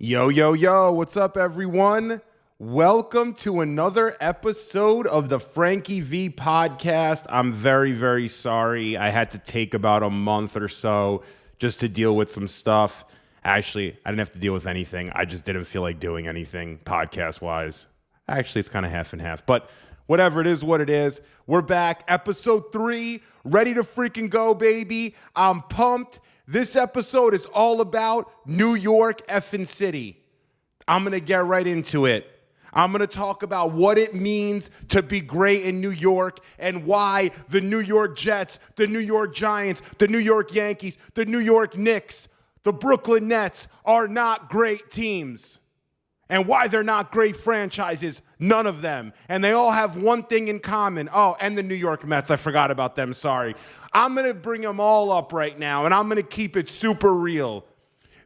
Yo, yo, yo, what's up, everyone? Welcome to another episode of the Frankie V podcast. I'm very, very sorry. I had to take about a month or so just to deal with some stuff. Actually, I didn't have to deal with anything. I just didn't feel like doing anything podcast-wise. Actually, it's kind of half and half, but whatever, it is what it is. We're back, episode 3, ready to freaking go, baby. I'm pumped. This episode is all about New York effing city. I'm going to get right into it. I'm going to talk about what it means to be great in New York and why the New York Jets, the New York Giants, the New York Yankees, the New York Knicks, the Brooklyn Nets are not great teams. And why they're not great franchises, none of them. And they all have one thing in common. Oh, and the New York Mets, I forgot about them, sorry. I'm going to bring them all up right now, and I'm going to keep it super real.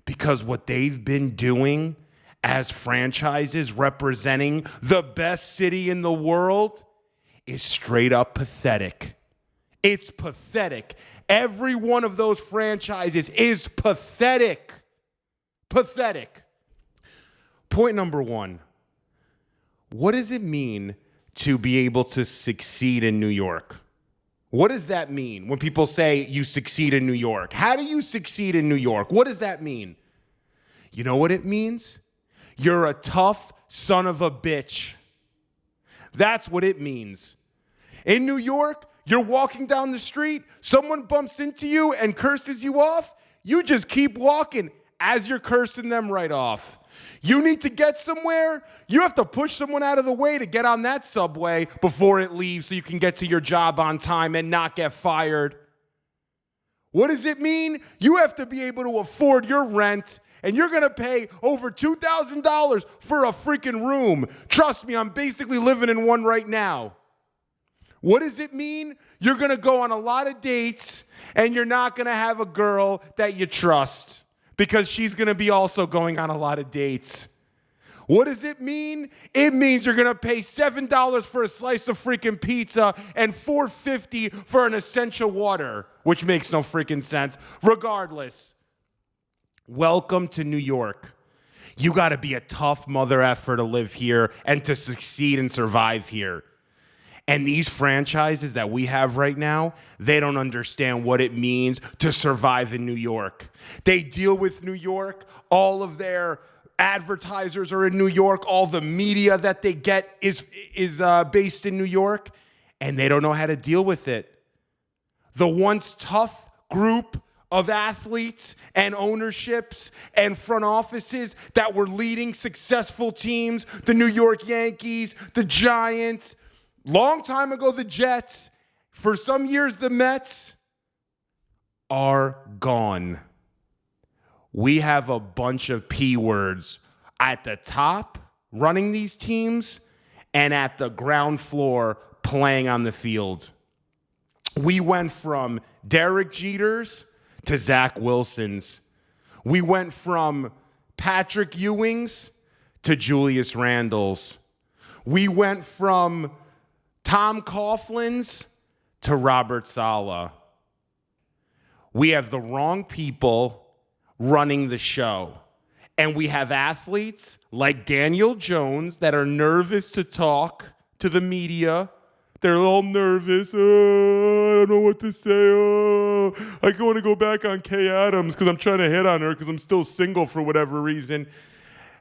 Because what they've been doing as franchises representing the best city in the world is straight up pathetic. It's pathetic. Every one of those franchises is pathetic. Pathetic. Point number 1, what does it mean to be able to succeed in New York? What does that mean when people say you succeed in New York? How do you succeed in New York? What does that mean? You know what it means? You're a tough son of a bitch. That's what it means. In New York, you're walking down the street, someone bumps into you and curses you off, you just keep walking as you're cursing them right off. You need to get somewhere, you have to push someone out of the way to get on that subway before it leaves so you can get to your job on time and not get fired. What does it mean? You have to be able to afford your rent, and you're going to pay over $2,000 for a freaking room. Trust me, I'm basically living in one right now. What does it mean? You're going to go on a lot of dates, and you're not going to have a girl that you trust, because she's going to be also going on a lot of dates. What does it mean? It means you're going to pay $7 for a slice of freaking pizza and $4.50 for an essential water, which makes no freaking sense. Regardless, welcome to New York. You got to be a tough mother effer to live here and to succeed and survive here. And these franchises that we have right now, they don't understand what it means to survive in New York. They deal with New York. All of their advertisers are in New York. All the media that they get is based in New York. And they don't know how to deal with it. The once tough group of athletes and ownerships and front offices that were leading successful teams, the New York Yankees, the Giants, long time ago, the Jets, for some years, the Mets, are gone. We have a bunch of P words at the top running these teams and at the ground floor playing on the field. We went from Derek Jeters to Zach Wilsons. We went from Patrick Ewings to Julius Randles. We went from Tom Coughlin's to Robert Saleh. We have the wrong people running the show. And we have athletes like Daniel Jones that are nervous to talk to the media. They're all nervous. Oh, I don't know what to say. Oh, I want to go back on Kay Adams because I'm trying to hit on her because I'm still single for whatever reason.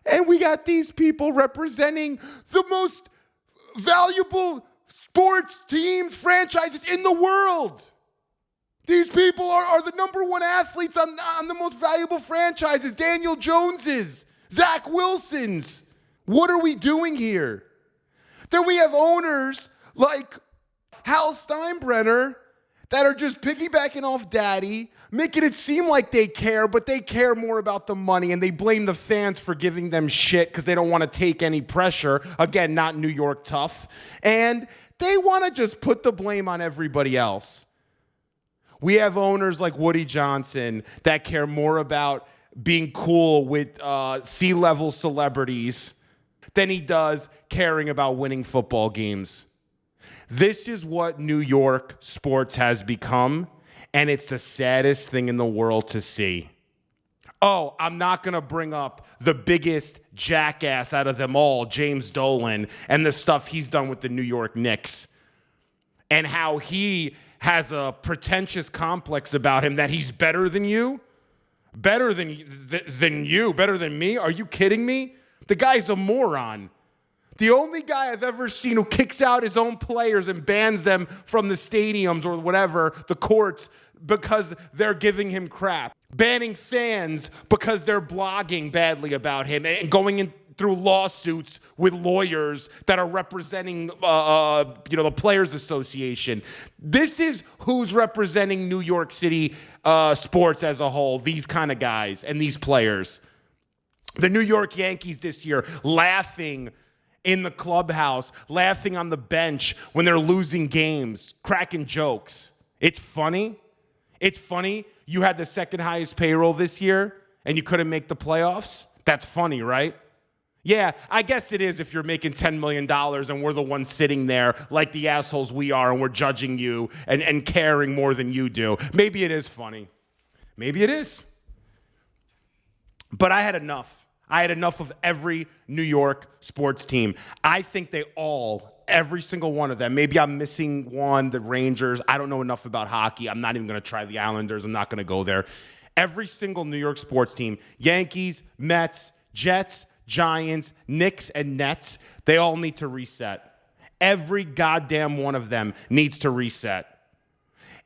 And we got these people representing the most valuable sports teams, franchises in the world. These people are the number one athletes on the most valuable franchises. Daniel Jones's, Zach Wilson's. What are we doing here? Then we have owners like Hal Steinbrenner that are just piggybacking off daddy, making it seem like they care, but they care more about the money, and they blame the fans for giving them shit because they don't want to take any pressure. Again, not New York tough. And they want to just put the blame on everybody else. We have owners like Woody Johnson that care more about being cool with C-level celebrities than he does caring about winning football games. This is what New York sports has become, and it's the saddest thing in the world to see. Oh, I'm not going to bring up the biggest jackass out of them all, James Dolan, and the stuff he's done with the New York Knicks, and how he has a pretentious complex about him that he's better than you, better than you, better than me. Are you kidding me? The guy's a moron. The only guy I've ever seen who kicks out his own players and bans them from the stadiums or whatever, the courts, because they're giving him crap. Banning fans because they're blogging badly about him and going in through lawsuits with lawyers that are representing, the Players Association. This is who's representing New York City sports as a whole, these kind of guys and these players. The New York Yankees this year laughing in the clubhouse, laughing on the bench when they're losing games, cracking jokes. It's funny. It's funny you had the second highest payroll this year and you couldn't make the playoffs. That's funny, right? Yeah, I guess it is if you're making $10 million and we're the ones sitting there like the assholes we are and we're judging you and caring more than you do. Maybe it is funny. Maybe it is. But I had enough. I had enough of every New York sports team. I think they all, every single one of them, maybe I'm missing one, the Rangers. I don't know enough about hockey. I'm not even going to try the Islanders. I'm not going to go there. Every single New York sports team, Yankees, Mets, Jets, Giants, Knicks, and Nets, they all need to reset. Every goddamn one of them needs to reset.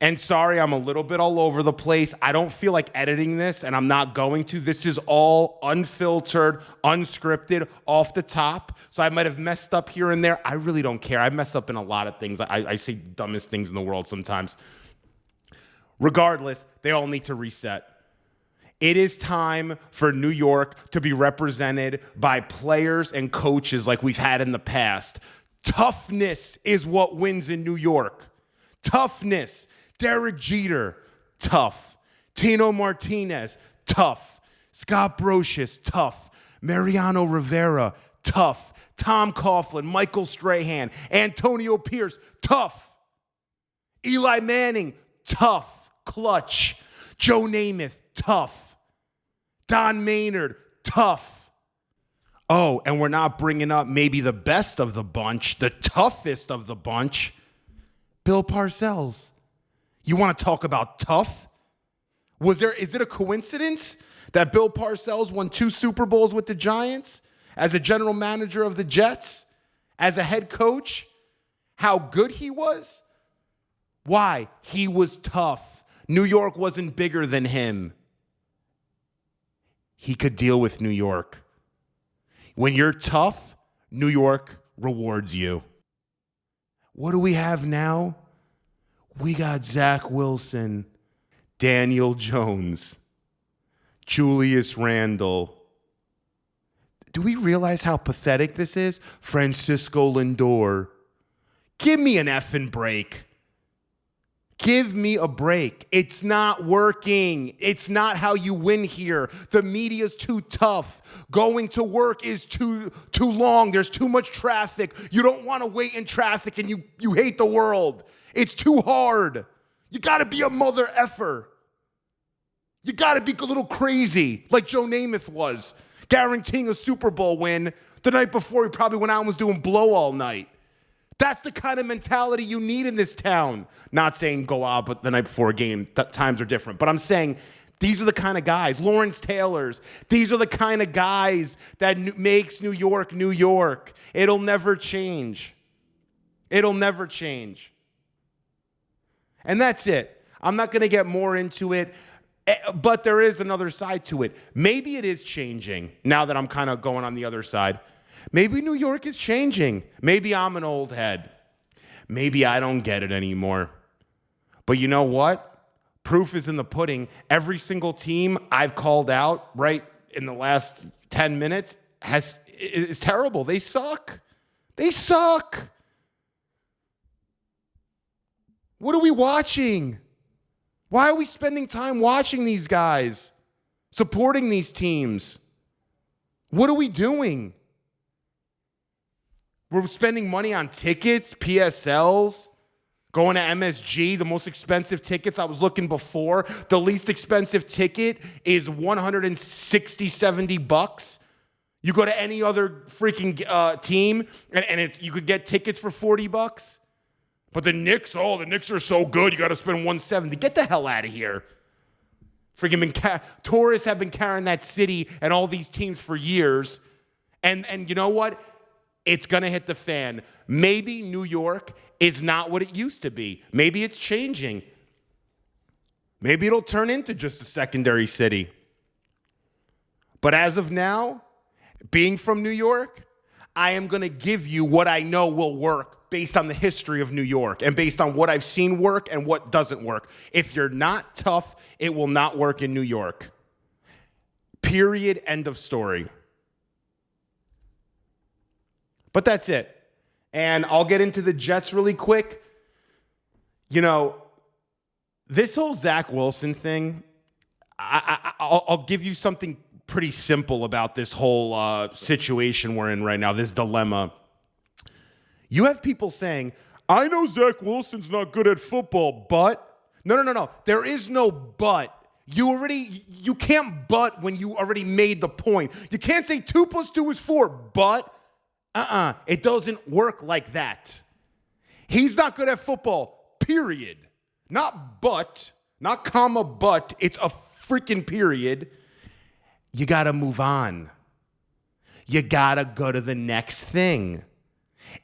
And sorry, I'm a little bit all over the place. I don't feel like editing this, and I'm not going to. This is all unfiltered, unscripted, off the top. So I might have messed up here and there. I really don't care. I mess up in a lot of things. I say dumbest things in the world sometimes. Regardless, they all need to reset. It is time for New York to be represented by players and coaches like we've had in the past. Toughness is what wins in New York. Toughness. Derek Jeter, tough. Tino Martinez, tough. Scott Brocious, tough. Mariano Rivera, tough. Tom Coughlin, Michael Strahan, Antonio Pierce, tough. Eli Manning, tough. Clutch. Joe Namath, tough. Don Maynard, tough. Oh, and we're not bringing up maybe the best of the bunch, the toughest of the bunch, Bill Parcells. You want to talk about tough? Is it a coincidence that Bill Parcells won 2 Super Bowls with the Giants as a general manager of the Jets, as a head coach? How good he was? Why? He was tough. New York wasn't bigger than him. He could deal with New York. When you're tough, New York rewards you. What do we have now? We got Zach Wilson, Daniel Jones, Julius Randle. Do we realize how pathetic this is? Francisco Lindor. Give me an effing break. Give me a break. It's not working. It's not how you win here. The media's too tough. Going to work is too long. There's too much traffic. You don't want to wait in traffic and you hate the world. It's too hard. You got to be a mother effer. You got to be a little crazy like Joe Namath was, guaranteeing a Super Bowl win the night before he probably went out and was doing blow all night. That's the kind of mentality you need in this town. Not saying go out, but the night before a game, times are different. But I'm saying these are the kind of guys, Lawrence Taylors, these are the kind of guys that makes New York, New York. It'll never change. It'll never change. And that's it. I'm not going to get more into it, but there is another side to it. Maybe it is changing now that I'm kind of going on the other side. Maybe New York is changing. Maybe I'm an old head. Maybe I don't get it anymore. But you know what? Proof is in the pudding. Every single team I've called out right in the last 10 minutes is terrible. They suck. They suck. What are we watching? Why are we spending time watching these guys, supporting these teams? What are we doing? We're spending money on tickets, PSLs, Going to MSG, the most expensive tickets I was looking before. The least expensive ticket is $160, $70. You go to any other freaking team, and you could get tickets for $40. But the Knicks are so good, you got to spend $170. Get the hell out of here. Freaking tourists have been carrying that city and all these teams for years. And you know what? It's going to hit the fan. Maybe New York is not what it used to be. Maybe it's changing. Maybe it'll turn into just a secondary city. But as of now, being from New York, I am going to give you what I know will work based on the history of New York and based on what I've seen work and what doesn't work. If you're not tough, it will not work in New York. Period. End of story. But that's it. And I'll get into the Jets really quick. You know, this whole Zach Wilson thing, I'll give you something pretty simple about this whole situation we're in right now, this dilemma. You have people saying, I know Zach Wilson's not good at football, but... No. There is no but. You can't but when you already made the point. You can't say 2 + 2 is 4, but... It doesn't work like that. He's not good at football, period. Not but, not comma, but. It's a freaking period. You got to move on. You got to go to the next thing.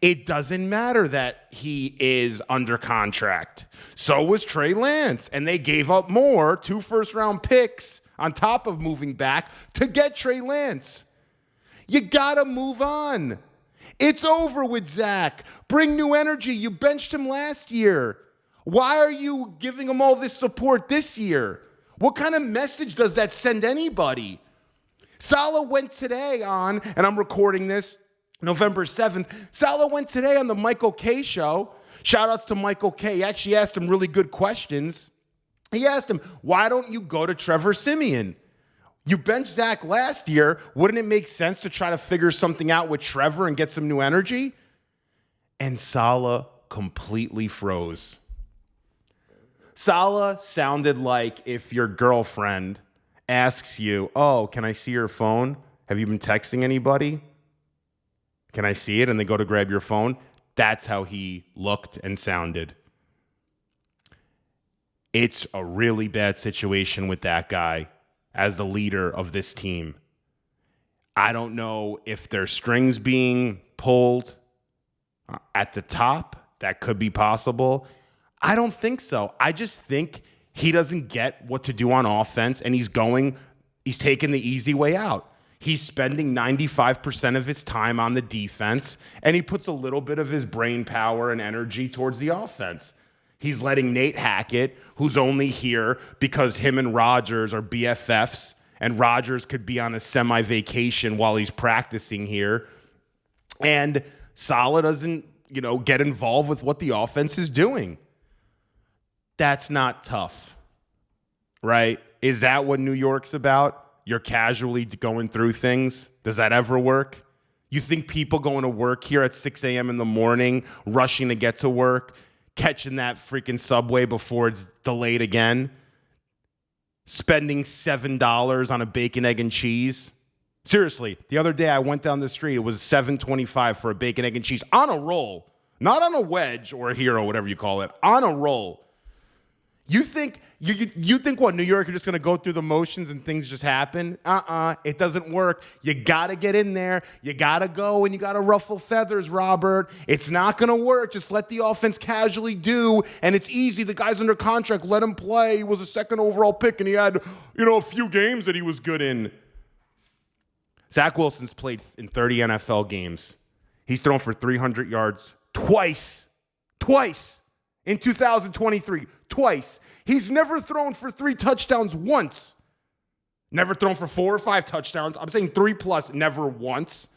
It doesn't matter that he is under contract. So was Trey Lance, and they gave up more, 2 first-round picks on top of moving back to get Trey Lance. You got to move on. It's over with Zach. Bring new energy. You benched him last year. Why are you giving him all this support this year? What kind of message does that send anybody? Saleh went today on, and I'm recording this November 7th. Saleh went today on the Michael K show. Shout outs to Michael K. He actually asked him really good questions. He asked him, why don't you go to Trevor Siemian? You benched Zach last year. Wouldn't it make sense to try to figure something out with Trevor and get some new energy? And Saleh completely froze. Saleh sounded like if your girlfriend asks you, oh, can I see your phone? Have you been texting anybody? Can I see it? And they go to grab your phone. That's how he looked and sounded. It's a really bad situation with that guy as the leader of this team. I don't know if there's strings being pulled at the top. That could be possible. I don't think so. I just think he doesn't get what to do on offense, and he's taking the easy way out. He's spending 95% of his time on the defense, and he puts a little bit of his brain power and energy towards the offense. He's letting Nate Hackett, who's only here because him and Rodgers are BFFs, and Rodgers could be on a semi-vacation while he's practicing here. And Saleh doesn't, get involved with what the offense is doing. That's not tough, right? Is that what New York's about? You're casually going through things? Does that ever work? You think people going to work here at 6 a.m. in the morning, rushing to get to work, catching that freaking subway before it's delayed again, spending $7 on a bacon, egg, and cheese? Seriously, the other day I went down the street. It was $7.25 for a bacon, egg, and cheese on a roll. Not on a wedge or a hero, whatever you call it. On a roll. You think what, New York are just going to go through the motions and things just happen? It doesn't work. You got to get in there. You got to go and you got to ruffle feathers, Robert. It's not going to work. Just let the offense casually do, and it's easy. The guy's under contract. Let him play. He was a second overall pick, and he had, a few games that he was good in. Zach Wilson's played in 30 NFL games. He's thrown for 300 yards twice. In 2023, twice. He's never thrown for 3 touchdowns once. Never thrown for 4 or 5 touchdowns. I'm saying 3+, never once.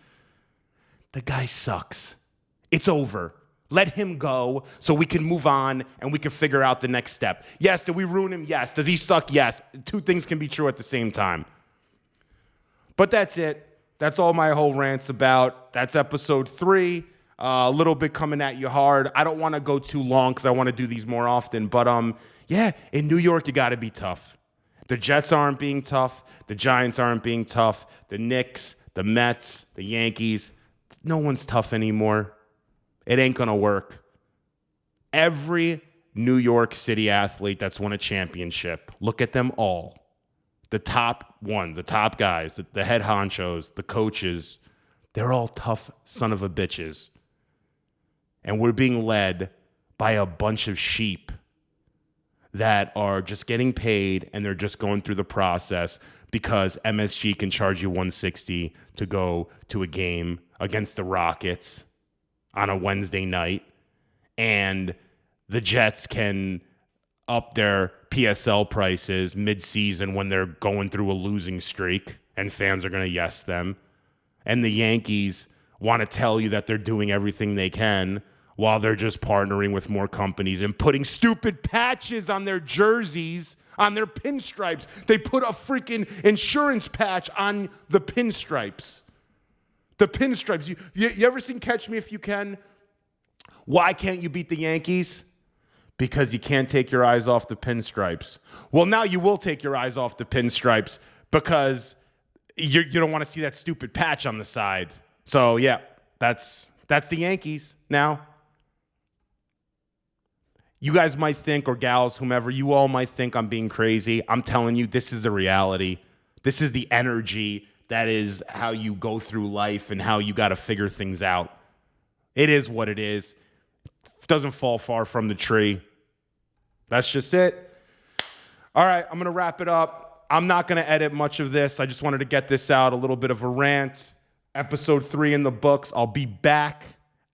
The guy sucks. It's over. Let him go so we can move on and we can figure out the next step. Yes, did we ruin him? Yes. Does he suck? Yes. 2 things can be true at the same time. But that's it. That's all my whole rant's about. That's episode 3. A little bit coming at you hard. I don't want to go too long because I want to do these more often. But yeah, in New York, you got to be tough. The Jets aren't being tough. The Giants aren't being tough. The Knicks, the Mets, the Yankees, no one's tough anymore. It ain't going to work. Every New York City athlete that's won a championship, look at them all. The top ones, the top guys, the head honchos, the coaches, they're all tough son of a bitches. And we're being led by a bunch of sheep that are just getting paid and they're just going through the process because MSG can charge you $160 to go to a game against the Rockets on a Wednesday night. And the Jets can up their PSL prices mid-season when they're going through a losing streak and fans are going to yes them. And the Yankees want to tell you that they're doing everything they can while they're just partnering with more companies and putting stupid patches on their jerseys, on their pinstripes. They put a freaking insurance patch on the pinstripes. The pinstripes. You ever seen Catch Me If You Can? Why can't you beat the Yankees? Because you can't take your eyes off the pinstripes. Well, now you will take your eyes off the pinstripes because you don't want to see that stupid patch on the side. So, yeah, that's the Yankees now. You guys might think, or gals, whomever, you all might think I'm being crazy. I'm telling you, this is the reality. This is the energy that is how you go through life and how you got to figure things out. It is what it is. It doesn't fall far from the tree. That's just it. All right, I'm going to wrap it up. I'm not going to edit much of this. I just wanted to get this out, a little bit of a rant. Episode 3 in the books. I'll be back.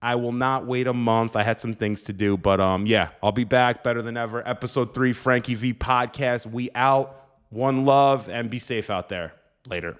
I will not wait a month. I had some things to do, but yeah, I'll be back better than ever. Episode 3, Frankie V Podcast. We out. One love, and be safe out there. Later.